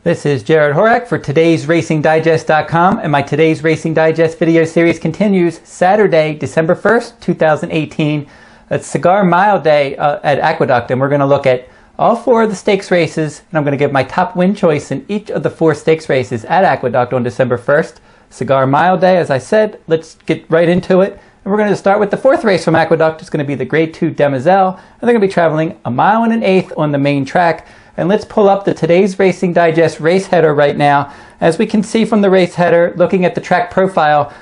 This is Jared Horak for today's RacingDigest.com, and my Today's Racing Digest video series continues Saturday, December 1st, 2018. It's Cigar Mile Day at Aqueduct, and we're going to look at all four of the stakes races, and I'm going to give my top win choice in each of the four stakes races at Aqueduct on December 1st. Cigar Mile Day, as I said. Let's get right into it. And we're going to start with the fourth race from Aqueduct. It's going to be the Grade 2 Demoiselle, and they're going to be traveling 1 1/8 on the main track. And let's pull up the Today's Racing Digest race header right now. As we can see from the race header, looking at the track profile,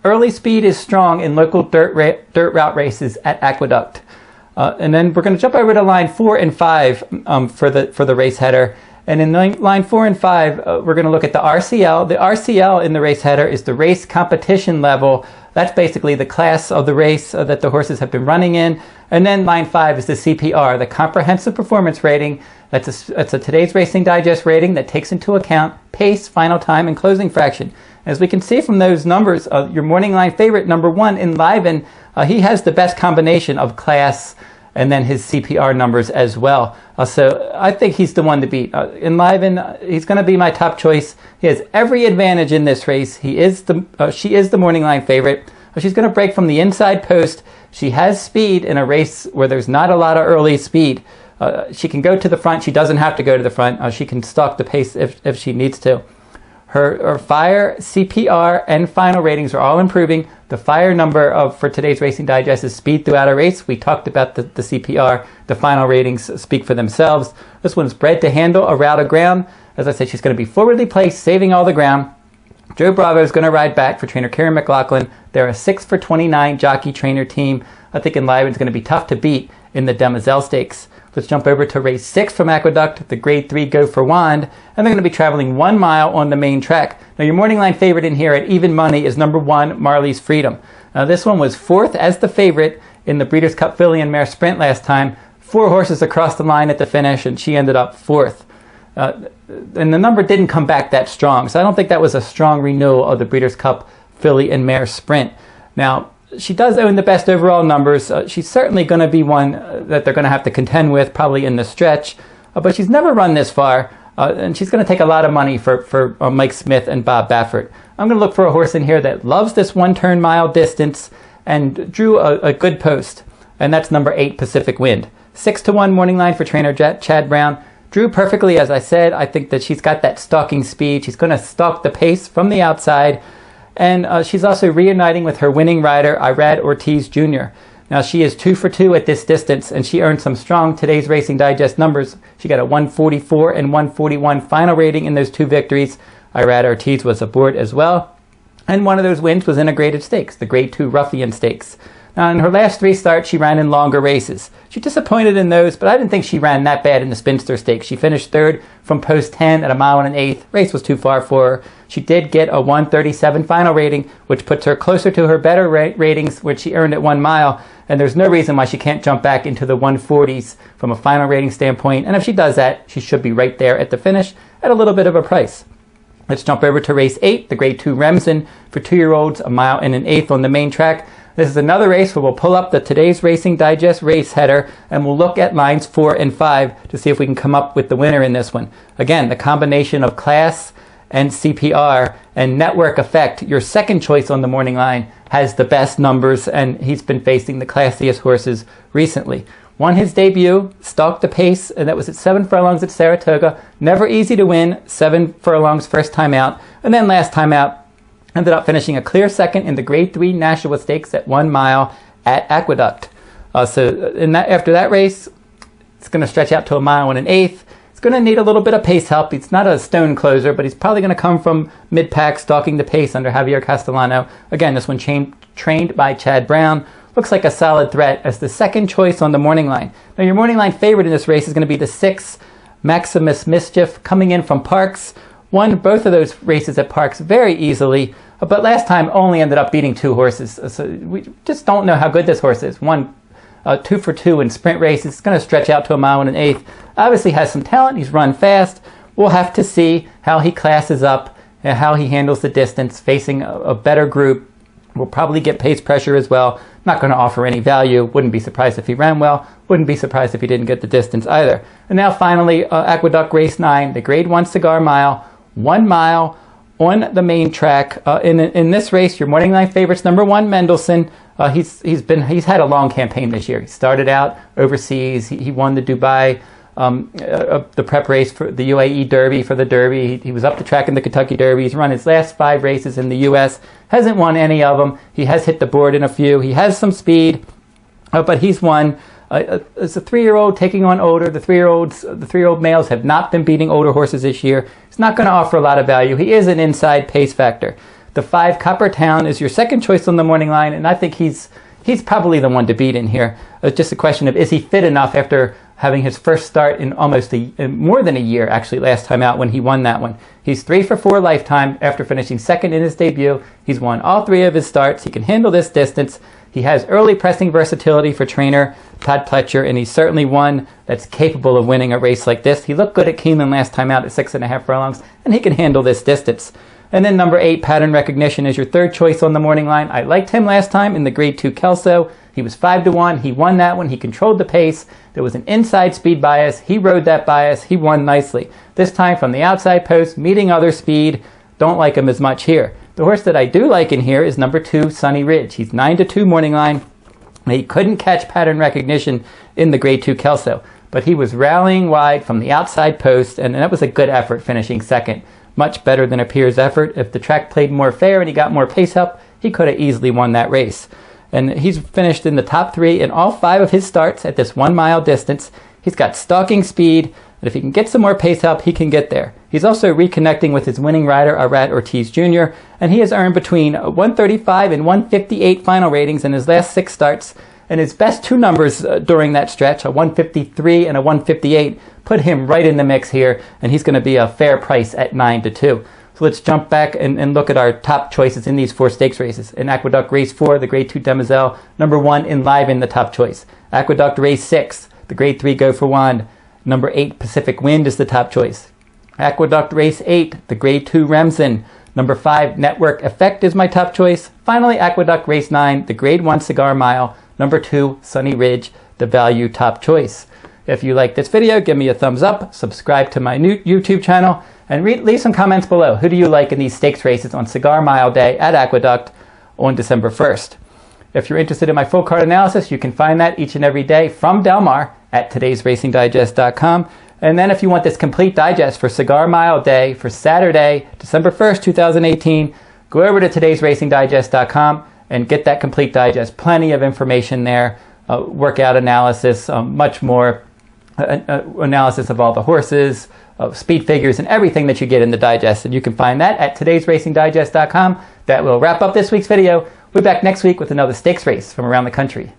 early speed is strong in local dirt route races at Aqueduct. And then we're going to jump over to line 4 and 5 for the race header. And in line 4 and 5, we're going to look at the RCL. The RCL in the race header is the race competition level. That's basically the class of the race that the horses have been running in. And then line 5 is the CPR, the Comprehensive Performance Rating. That's a Today's Racing Digest rating that takes into account pace, final time, and closing fraction. As we can see from those numbers, your morning line favorite, number 1, Enliven, he has the best combination of class and then his CPR numbers as well. So I think he's the one to beat. Enliven, he's going to be my top choice. He has every advantage in this race. She is the morning line favorite. She's going to break from the inside post. She has speed in a race where there's not a lot of early speed. She can go to the front. She doesn't have to go to the front. She can stalk the pace if she needs to. Her fire, CPR, and final ratings are all improving. The fire number for today's Racing Digest is speed throughout a race. We talked about the CPR. The final ratings speak for themselves. This one's bred to handle a route of ground. As I said, she's going to be forwardly placed, saving all the ground. Joe Bravo is going to ride back for trainer Karen McLaughlin. They're a 6 for 29 jockey trainer team. I think Enliven's going to be tough to beat in the Demoiselle Stakes. Let's jump over to race 6 from Aqueduct, the Grade 3 Go for Wand, and they're going to be traveling 1 mile on the main track. Now, your morning line favorite in here at even money is number 1, Marley's Freedom. Now, this one was 4th as the favorite in the Breeders' Cup Filly and Mare Sprint last time. 4 horses across the line at the finish, and she ended up 4th. And the number didn't come back that strong, so I don't think that was a strong renewal of the Breeders' Cup Filly and Mare Sprint. Now, she does own the best overall numbers. She's certainly going to be one that they're going to have to contend with, probably in the stretch. But she's never run this far, and she's going to take a lot of money for Mike Smith and Bob Baffert. I'm going to look for a horse in here that loves this 1-turn mile distance and drew a good post, and that's number 8, Pacific Wind. 6-1 morning line for trainer Chad Brown. Drew perfectly, as I said. I think that she's got that stalking speed. She's going to stalk the pace from the outside. And she's also reuniting with her winning rider, Irad Ortiz Jr. Now, she is 2 for 2 at this distance, and she earned some strong Today's Racing Digest numbers. She got a 144 and 141 final rating in those 2 victories. Irad Ortiz was aboard as well. And one of those wins was in a graded stakes, the Grade 2 Ruffian Stakes. Now, in her last 3 starts, she ran in longer races. She disappointed in those, but I didn't think she ran that bad in the Spinster Stakes. She finished 3rd from post 10 at 1 1/8. Race was too far for her. She did get a 137 final rating, which puts her closer to her better ratings, which she earned at 1 mile. And there's no reason why she can't jump back into the 140s from a final rating standpoint. And if she does that, she should be right there at the finish at a little bit of a price. Let's jump over to race 8, the Grade 2 Remsen for 2-year-olds, 1 1/8 on the main track. This is another race where we'll pull up the Today's Racing Digest race header, and we'll look at lines 4 and 5 to see if we can come up with the winner in this one. Again, the combination of class and CPR and network effect, your second choice on the morning line, has the best numbers, and he's been facing the classiest horses recently. Won his debut, stalked the pace, and that was at 7 furlongs at Saratoga. Never easy to win, 7 furlongs first time out, and then last time out, ended up finishing a clear second in the Grade 3 Nashua Stakes at 1 mile at Aqueduct. After that race, it's going to stretch out to 1 1/8. It's going to need a little bit of pace help. He's not a stone closer, but he's probably going to come from mid-pack, stalking the pace under Javier Castellano. Again, this one trained by Chad Brown. Looks like a solid threat as the second choice on the morning line. Now, your morning line favorite in this race is going to be the 6, Maximus Mischief, coming in from Parks. Won both of those races at Parks very easily, but last time only ended up beating 2 horses. So we just don't know how good this horse is. Won 2 for 2 in sprint races. It's going to stretch out to 1 1/8. Obviously has some talent. He's run fast. We'll have to see how he classes up and how he handles the distance facing a better group Will probably get pace pressure as well. Not going to offer any value. Wouldn't be surprised if he ran well. Wouldn't be surprised if he didn't get the distance either. And now finally, Aqueduct Race 9, the Grade 1 Cigar Mile, 1 mile on the main track. In this race, your morning line favorites, number 1, Mendelssohn. He's had a long campaign this year. He started out overseas. He won the Dubai, the prep race for the UAE Derby for the Derby. He was up the track in the Kentucky Derby. He's run his last 5 races in the U.S. Hasn't won any of them. He has hit the board in a few. He has some speed, but he's won. It's a 3-year-old taking on older. The 3-year-old males have not been beating older horses this year. It's not going to offer a lot of value. He is an inside pace factor. The 5 Copper Town is your second choice on the morning line, and I think he's probably the one to beat in here. It's just a question of, is he fit enough after having his first start in almost more than a year, actually, last time out when he won that one. He's 3 for 4 lifetime after finishing second in his debut. He's won all 3 of his starts. He can handle this distance. He has early pressing versatility for trainer Todd Pletcher, and he's certainly one that's capable of winning a race like this. He looked good at Keeneland last time out at 6.5 furlongs, and he can handle this distance. And then number 8, Pattern Recognition, is your third choice on the morning line. I liked him last time in the Grade 2 Kelso. He was 5-1. He won that one. He controlled the pace. There was an inside speed bias. He rode that bias. He won nicely. This time from the outside post, meeting other speed. Don't like him as much here. The horse that I do like in here is number 2, Sunny Ridge. He's 9-2 morning line. He couldn't catch Pattern Recognition in the Grade 2 Kelso, but he was rallying wide from the outside post, and that was a good effort, finishing second. Much better than a peer's effort. If the track played more fair and he got more pace help, he could have easily won that race. And he's finished in the top 3 in all 5 of his starts at this 1 mile distance. He's got stalking speed, and if he can get some more pace help, he can get there. He's also reconnecting with his winning rider, Arat Ortiz Jr., and he has earned between 135 and 158 final ratings in his last 6 starts, and his best 2 numbers during that stretch, a 153 and a 158, put him right in the mix here, and he's going to be a fair price at 9-2. So let's jump back and look at our top choices in these 4 stakes races. In Aqueduct Race 4, the Grade 2 Demoiselle, number 1, Enliven, the top choice. Aqueduct Race 6, the Grade 3 Go for Wand, number 8, Pacific Wind is the top choice. Aqueduct Race 8, the Grade 2 Remsen, number 5, Network Effect is my top choice. Finally, Aqueduct Race 9, the Grade 1 Cigar Mile, number 2, Sunny Ridge, the value top choice. If you like this video, give me a thumbs up, subscribe to my new YouTube channel, and leave some comments below. Who do you like in these stakes races on Cigar Mile Day at Aqueduct on December 1st? If you're interested in my full card analysis, you can find that each and every day from Del Mar at todaysracingdigest.com. And then if you want this complete digest for Cigar Mile Day for Saturday, December 1st, 2018, go over to todaysracingdigest.com and get that complete digest. Plenty of information there, workout analysis, much more analysis of all the horses, speed figures, and everything that you get in the digest. And you can find that at todaysracingdigest.com. That will wrap up this week's video. We'll be back next week with another stakes race from around the country.